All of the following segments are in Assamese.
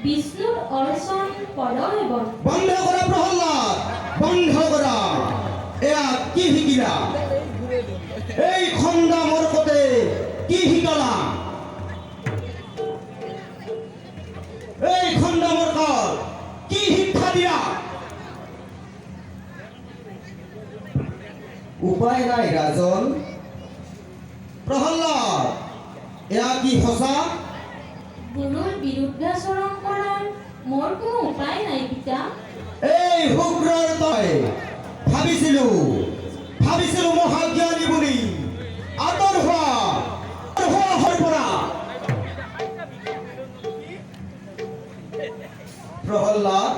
বিষ্ণুৰ অৰ্চন পদসেৱন। বন্ধ কৰা প্ৰহ্লাদ, বন্ধ কৰা। এয়া কি শিকিলা? এই খণ্ডা মূৰ্খতে কি শিকালা? এই খণ্ডা মূৰ্খক কি শিক্ষা দিয়া? উপায় নাই ৰাজন। প্ৰহ্লাদ, এয়া কি সঁচা? গুৰুৰ বিৰুদ্ধাচৰণ কৰাৰ মোৰ কোনো উপায় নাই পিতা। এই শুক্ৰৰ তই ভাবিছিলো মহাজ্ঞানী বুলি। আঁতৰ হোৱা পৰা। প্ৰহ্লাদ,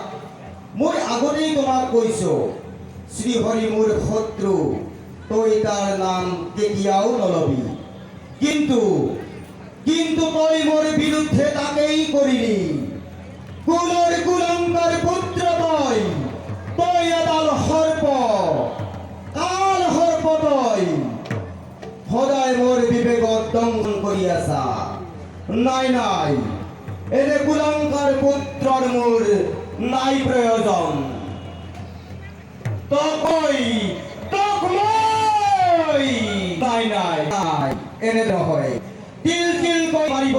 মই আগতেই তোমাক কৈছো, শ্ৰীহৰি মোৰ শত্ৰু, তই তাৰ নাম কেতিয়াও নলবি। কিন্তু তই মোৰ বিৰুদ্ধে তাকেই কৰিলি। কুলৰ কুলংকাৰ পুত্ৰ তই এডাল সৰ্প, কাল সৰ্প তই। সদায় মোৰ বিবেকত দংশন কৰি আছা। নাই এনে কুলংকাৰ পুত্ৰৰ মোৰ নাই প্ৰয়োজন। তোক মই নাই এনে নহয়। তিল কৈ মাৰিব,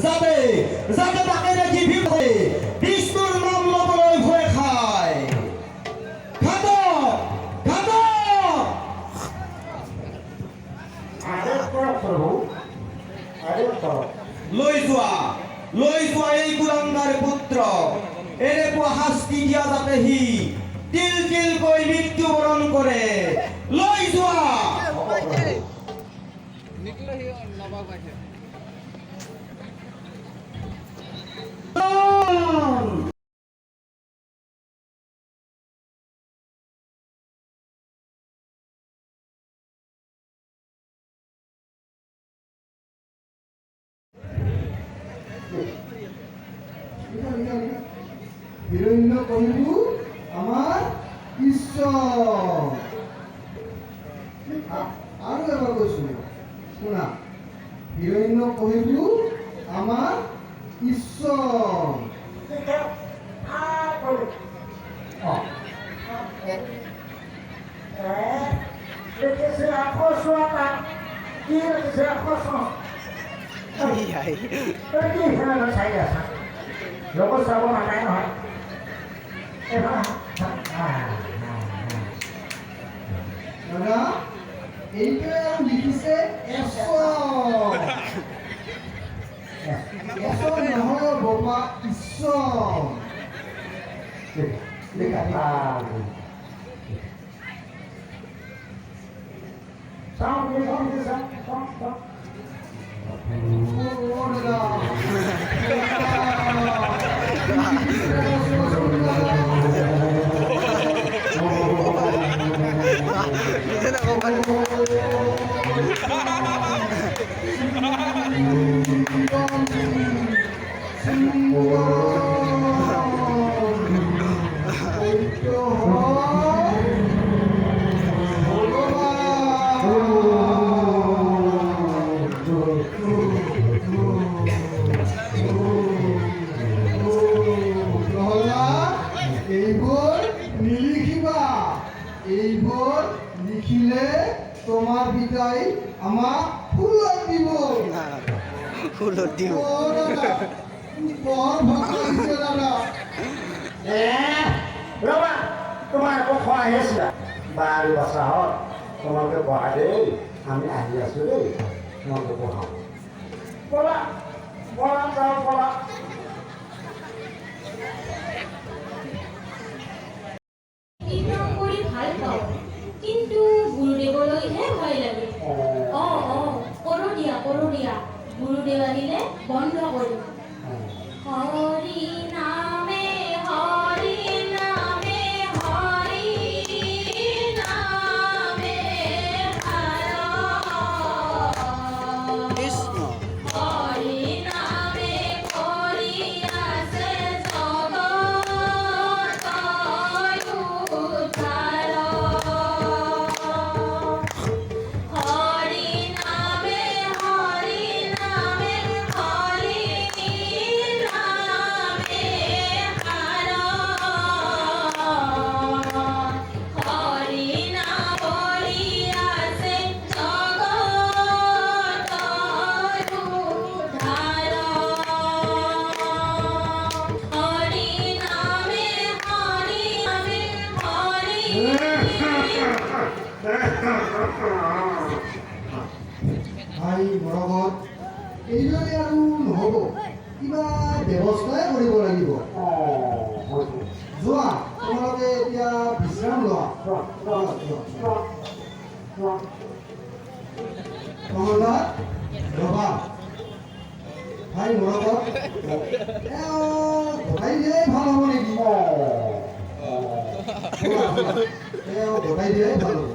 যাতে তাকে দেখি বিষ্ণুৰ নাম ল'বলৈ ভয় খায়। লৈ যোৱা এই কুলংকাৰ পুত্ৰ, এনেকুৱা শাস্তি দিয়া যাতে সি তিল কৈ মৃত্যুবৰণ কৰে। লৈ যোৱা। হিৰণ্যকশিপু আমাৰ ঈশ্বৰ। আৰু এবাৰ কৈছো, শুনা। হিৰণ্যকশিপু আমাৰ ঈশ্বৰ। Loko sabo matay no hay. দাদা, এইটোৱে আৰু লিখিছে ঈশ্বৰ নহয় বাবা, ঈশ্বৰ। এইবোৰ লিখিলে তোমাৰ পিতাই আমাক ফুলত দিব। বৰ ভয় লাগিছে দাদা। ৰবা, তোমাৰ আকৌ খোৱা আহি আছিলা। বাৰু বাচা হওক, তোমালোকে বহা দেই, আমি আহি আছো দেই, তোমালোকে বহাও। বলা যাওঁ বলা। কিন্তু গুৰুদেৱলৈহে ভয় লাগে। কৰো দিয়া গুৰুদেৱ আহিলে বন্ধ কৰিম। হৰি নামে হৰি নামে হৰি নামে কৃষ্ণ হৰি নামে কৰি আছে জগত হৰি নামে ভাই মৰমত এইদৰে আৰু নহ'ব, কিবা ব্যৱস্থাই কৰিব লাগিব। যোৱা, তোমালোকে এতিয়া বিশ্ৰাম লোৱা। কমলদা, ৰবা। ভাই মৰমত গোটাই দিয়াই ভাল হ'ব নেকি? গোটাই দিয়াই ভাল হ'ব।